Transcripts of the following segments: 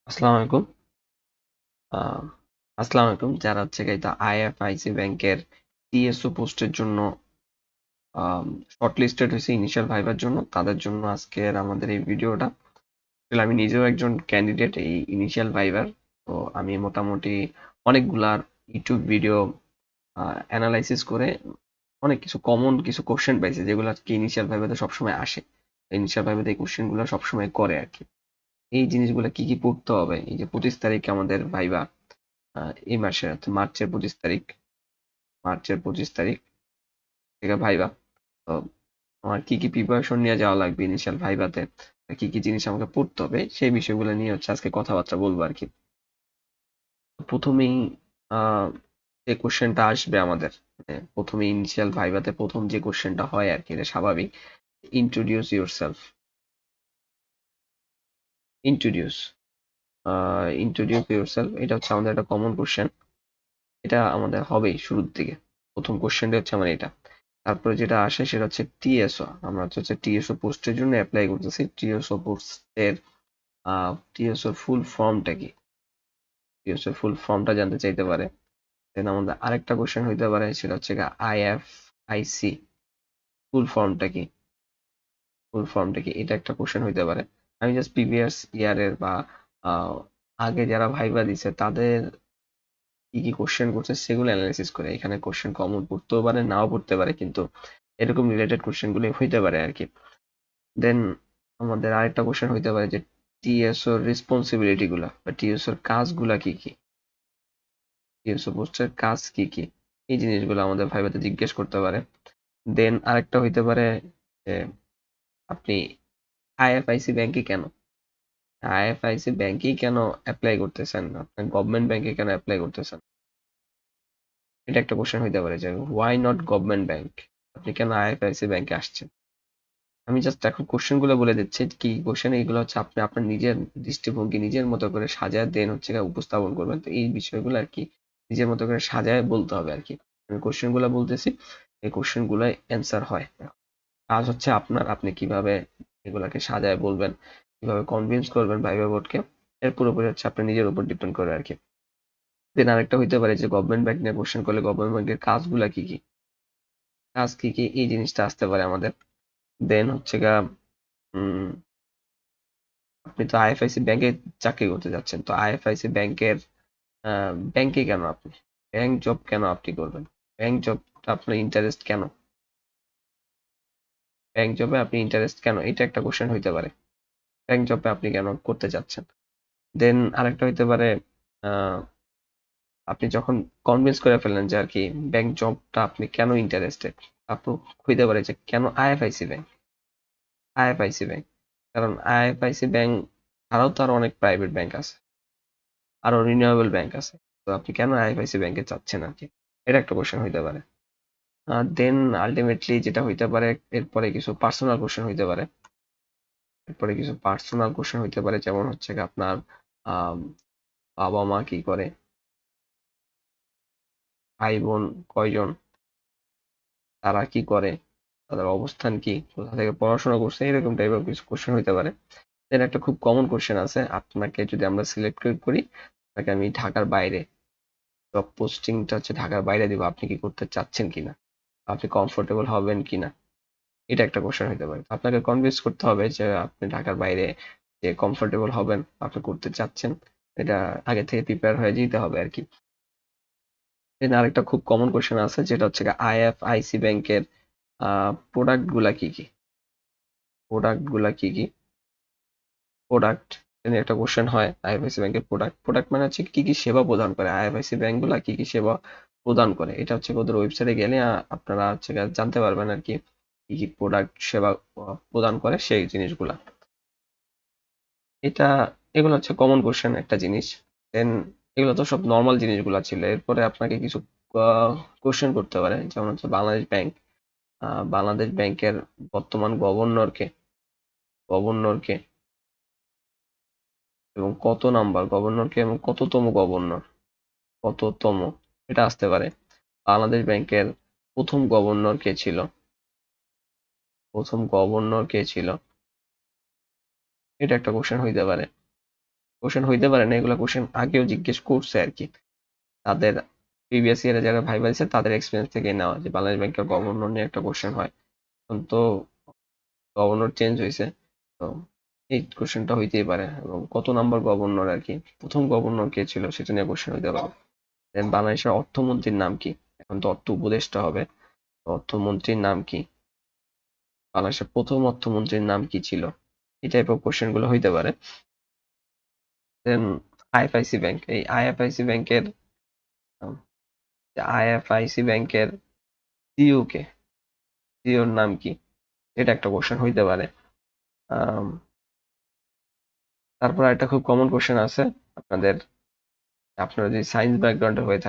আসসালামু আলাইকুম। আহ, আসসালামু আলাইকুম। যারা হচ্ছে কি এটা আইএফআইসি ব্যাংকের টিএসও পোস্টের জন্য শর্ট লিস্টেড হয়েছে ইনিশিয়াল ভাইবার জন্য, তাদের জন্য আজকের আমাদের এই ভিডিওটা। আসলে আমি নিজেও একজন ক্যান্ডিডেট এই ইনিশিয়াল ভাইবার। তো আমি মোটামুটি অনেকগুলার ইউটিউব ভিডিও অ্যানালাইসিস করে অনেক কমন কিছু কোশ্চেন পাইছি, যেগুলো আজকে ইনিশিয়াল ভাইভাতে সবসময় আসে। ইনিশিয়াল ভাইভাতে এই কোশ্চেনগুলো সবসময় করে আর কি। এই জিনিসগুলো কি কি পড়তে হবে, এই যে 25 তারিখে আমাদের ভাইবা, এই মাসের অর্থাৎ মার্চের 25 তারিখ থেকে ভাইবা। তো আমার কি কি প্রিপারেশন নিয়ে যাওয়া লাগবে ইনিশিয়াল ভাইভাতে, কি কি জিনিস আমাকে পড়তে হবে, সেই বিষয়গুলো নিয়ে হচ্ছে আজকে কথাবার্তা বলবো আর কি। প্রথমেই আহ যে কোশ্চেনটা আসবে আমাদের, প্রথমে ইনিশিয়াল ভাইভাতে প্রথম যে কোশ্চেনটা হয় আর কি, এটা স্বাভাবিক। Introduce your self. Introduce introduce your self, এটা হচ্ছে আমাদের একটা কমন কোশ্চেন। এটা আমাদের হবেই শুরুর দিকে। প্রথম কোশ্চেনটা হচ্ছে আমার এটা। তারপরে যেটা আসে সেটা হচ্ছে টিএসও। আমরা হচ্ছে টিএসও পোস্টের জন্য অ্যাপ্লাই করতেছি। টিএসও ফুল ফর্মটা কি, টিএসও ফুল ফর্মটা জানতে চাইতে পারে। দেন আমাদের আরেকটা কোশ্চেন হইতে পারে, সেটা হচ্ছে আইএফআইসি ফুল ফর্মটা কি, এটা একটা কোশ্চেন হইতে পারে। আমি জাস্ট প্রিভিয়াস ইয়ারের বা আহ, আগে যারা ভাইবা দিছে তাদের কি কি কোশ্চেন করছে সেগুলো অ্যানালাইসিস করে। এখানে কোশ্চেন কমন পড়তেও পারে, নাও পড়তে পারে, কিন্তু এরকম রিলেটেড কোশ্চেন গুলো হইতে পারে আর কি। দেন আমাদের আরেকটা কোশ্চেন হইতে পারে যে টিএসও রেসপন্সিবিলিটি গুলা বা টিএসওর কাজগুলা কি কি, টিএসও পোস্টের কাজ কি কি, এই জিনিসগুলো আমাদের ভাইভাতে জিজ্ঞেস করতে পারে। দেন আরেকটা হইতে পারে যে আপনি আইএফআইসি ব্যাংকে কেন, আইএফআইসি ব্যাংকেই কেন অ্যাপ্লাই করতেছেন, আপনার গভর্নমেন্ট ব্যাংকে কেন অ্যাপ্লাই করতেছেন, এটা একটা কোশ্চেন হইতে পারে যে হোয়াই নট গভর্নমেন্ট ব্যাংক, আপনি কেন আইএফআইসি ব্যাংকে আসছেন। আমি জাস্ট এখন কোশ্চেন গুলো বলে দিচ্ছি কি কোশ্চেন, এইগুলো হচ্ছে আপনি আপনার নিজের দৃষ্টিভঙ্গি নিজের মতো করে সাজায় দেন হচ্ছে গিয়ে উপস্থাপন করবেন। তো এই বিষয়গুলো আর কি নিজের মতো করে সাজায় বলতে হবে আর কি। আমি কোশ্চেন গুলো বলতেছি, এই কোশ্চেন গুলোয় অ্যান্সার হয়। কাজ হচ্ছে আপনার, আপনি কিভাবে এগুলাকে সাজায় বলবেন, কিভাবে কনভিন্স করবেন ভাইবা বোর্ডকে, এর পুরোপুরি হচ্ছে আপনার নিজের উপর ডিপেন্ড করে আর কি। দেন আরেকটা হইতে পারে যে গভর্নমেন্ট ব্যাংক নিয়ে কোশ্চেন করলে গভর্নমেন্ট ব্যাংকের কাজগুলা কি কি, কাজ কি কি, এই জিনিসটা আসতে পারে আমাদের। দেন হচ্ছে গা উম আপনি তো আইএফআইসি ব্যাংকে চাকরি করতে যাচ্ছেন, তো আইএফআইসি ব্যাংকের ব্যাংকে কেন আপনি, ব্যাংক জব কেন আপনি করবেন, ব্যাংক জবটা আপনার ইন্টারেস্ট কেন, ব্যাংক জবে আপনি ইন্টারেস্ট কেন, এটা একটা কোশ্চেন হইতে পারে। ব্যাংক জবে আপনি কেন করতে যাচ্ছেন। দেন আরেকটা হইতে পারে আহ, আপনি যখন কনভিন্স করে ফেললেন যে আর কি ব্যাংক জবটা আপনি কেন ইন্টারেস্টেড, আপনি হইতে পারে যে কেন আইএফআইসি ব্যাংক, আইএফআইসি ব্যাংক, কারণ আইএফআইসি ব্যাংক ছাড়াও তো আরো অনেক প্রাইভেট ব্যাংক আছে, আরো রিনিউয়েবল ব্যাংক আছে। তো আপনি কেন আইএফআইসি ব্যাংকে চাচ্ছেন আর কি, এটা একটা কোশ্চেন হইতে পারে। দেন আলটিমেটলি যেটা হইতে পারে, এরপরে কিছু পার্সোনাল কোশ্চেন হইতে পারে। এরপরে কিছু পার্সোনাল কোশ্চেন হইতে পারে, যেমন হচ্ছে কি আপনার আম, বাবা মা কি করে, ভাই বোন কয়জন, তারা কি করে, তাদের অবস্থান কি, কোথা থেকে পড়াশোনা করছে, এরকম টাইপের কিছু কোশ্চেন হইতে পারে। দেন একটা খুব কমন কোশ্চেন আছে, আপনাকে যদি আমরা সিলেক্ট করি, তাকে আমি ঢাকার বাইরে, জব পোস্টিংটা হচ্ছে ঢাকার বাইরে দিব, আপনি কি করতে চাচ্ছেন কিনা, আপনি কমফোর্টেবল হবেন কিনা, এটা একটা কোশ্চেন হতে পারে। তো আপনাকে কনভিন্স করতে হবে যে আপনি ঢাকার বাইরে যে কমফোর্টেবল হবেন, আপনি করতে চাচ্ছেন, এটা আগে থেকে প্রিপেয়ার হয়ে যেতে হবে আর কি। দেন আরেকটা খুব কমন কোশ্চেন আছে, যেটা হচ্ছে আইএফআইসি ব্যাংকের প্রোডাক্ট গুলা কি কি, প্রোডাক্ট গুলা কি কি, প্রোডাক্ট একটা কোশ্চেন হয়। আইএফআইসি ব্যাংকের প্রোডাক্ট, প্রোডাক্ট মানে হচ্ছে কি কি সেবা প্রদান করে, আইএফআইসি ব্যাংক গুলা কি কি সেবা প্রদান করে, এটা হচ্ছে ওদের ওয়েবসাইটে গেলে আপনারা হচ্ছে গিয়ে জানতে পারবেন আর কি, কি কি প্রোডাক্ট সেবা প্রদান করে সেই জিনিসগুলা। এটা, এগুলো হচ্ছে কমন কোশ্চেন একটা জিনিস। দেন এগুলো তো সব নর্মাল জিনিসগুলো ছিল। এরপরে আপনাকে কিছু কোশ্চেন করতে পারে, যেমন হচ্ছে বাংলাদেশ ব্যাংক, বাংলাদেশ ব্যাংকের বর্তমান গভর্নরকে এবং কত নাম্বার গভর্নরকে এবং কততম গভর্নর, কততম, এটা আসতে পারে। বাংলাদেশ ব্যাংকের প্রথম গভর্নর কে ছিল, প্রথম গভর্নর কে ছিল, এটা একটা কোশ্চেন হইতে পারে। কোশ্চেন হইতে পারে না, এগুলো কোশ্চেন আগেও জিজ্ঞেস করছে আর কি। তাদের প্রিভিয়াস ইয়ারে যারা ভাইবা দিচ্ছে তাদের এক্সপিরিয়েন্স থেকে নেওয়া, যে বাংলাদেশ ব্যাংকের গভর্নর নিয়ে একটা কোশ্চেন হয়। এখন তো গভর্নর চেঞ্জ হয়েছে, তো এই কোশ্চেনটা হইতেই পারে, এবং কত নাম্বার গভর্নর আর কি, প্রথম গভর্নর কে ছিল সেটা নিয়ে কোশ্চেন হইতে পারে। দেন বাংলাদেশের অর্থমন্ত্রীর নাম কি? এখন তো অর্থ উপদেষ্টা হবে, তো অর্থমন্ত্রীর নাম কি? বাংলাদেশের প্রথম অর্থমন্ত্রীর নাম কি ছিল? এই টাইপ অফ কোশ্চেন গুলো হইতে পারে। দেন আইএফআইসি ব্যাংক, এই আইএফআইসি ব্যাংকের আইএফআইসি ব্যাংকের সিইও কে? সিইওর নাম কি? এটা একটা কোশ্চেন হইতে পারে। আম, তারপর একটা খুব কমন কোশ্চেন আছে আপনাদের, আপনারা যদি সায়েন্স ব্যাকগ্রাউন্ডের হয়ে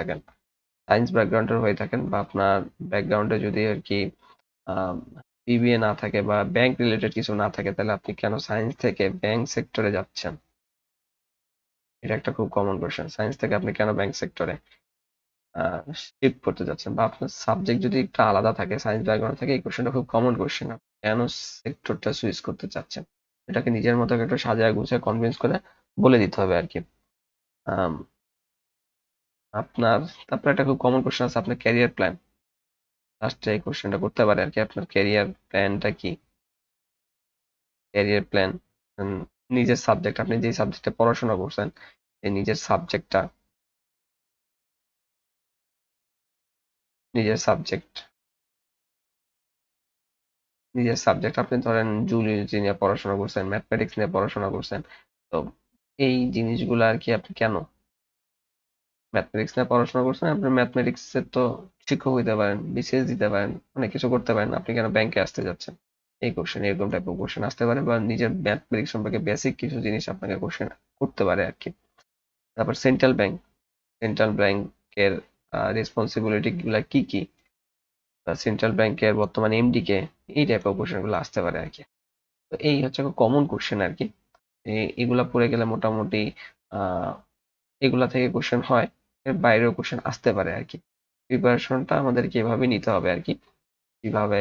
থাকেন, বা আপনার ব্যাকগ্রাউন্ডে যদি আর কি বিবিএ না থাকে বা ব্যাংক রিলেটেড কিছু না থাকে, তাহলে আপনি কেন সায়েন্স থেকে ব্যাংক সেক্টরে যাচ্ছেন? এটা একটা খুব কমন কোশ্চেন। সায়েন্স থেকে আপনি কেন ব্যাংক সেক্টরে শিফট করতে যাচ্ছেন, বা আপনার সাবজেক্ট যদি একটু আলাদা থাকে, সায়েন্স ব্যাকগ্রাউন্ড থাকে, এই কোশ্চেনটা খুব কমন কোশ্চেন। কেন সেক্টরটা সুইচ করতে চাচ্ছেন, এটাকে নিজের মতো করে একটু সাজায় গুছিয়ে কনভিন্স করে বলে দিতে হবে আর কি। আম, আপনার তারপর একটা খুব কমন কোশ্চেন আছে, আপনার ক্যারিয়ার প্ল্যান। লাস্টে এই কোশ্চেনটা করতে পারে আর কি, আপনার ক্যারিয়ার প্ল্যানটা কি? ক্যারিয়ার প্ল্যান, নিজের সাবজেক্ট, আপনি যে সাবজেক্টে পড়াশোনা করছেন, এই নিজের সাবজেক্ট আপনি ধরেন জুলজি নিয়ে পড়াশোনা করছেন, ম্যাথমেটিক্স নিয়ে পড়াশোনা করছেন, তো এই জিনিসগুলো আর কি আপনি কেন ম্যাথমেটিক্স নিয়ে পড়াশোনা করছেন? আপনি ম্যাথমেটিক্স এর তো শিক্ষক হইতে পারেন, বিসিএস দিতে পারেন, অনেক কিছু করতে পারেন, আপনি কেন ব্যাংকে আসতে যাচ্ছেন? এই কোশ্চেন, এরকম টাইপের কোশ্চেন আসতে পারে, বা নিজের ম্যাথমেটিক্স সম্পর্কে বেসিক কিছু জিনিস আপনাকে কোশ্চেন করতে পারে আর কি। তারপর সেন্ট্রাল ব্যাংকের রেসপন্সিবিলিটি গুলা কি কি, সেন্ট্রাল ব্যাংকের বর্তমান এমডি কে, এই টাইপের কোশ্চেন গুলো আসতে পারে আর কি। তো এই হচ্ছে কমন কোশ্চেন আর কি। এগুলা পড়ে গেলে মোটামুটি আহ এগুলা থেকে কোশ্চেন হয়, এর বাইরেও কোশ্চেন আসতে পারে আর কি। প্রিপারেশনটা আমাদেরকে এভাবে নিতে হবে আর কি, কিভাবে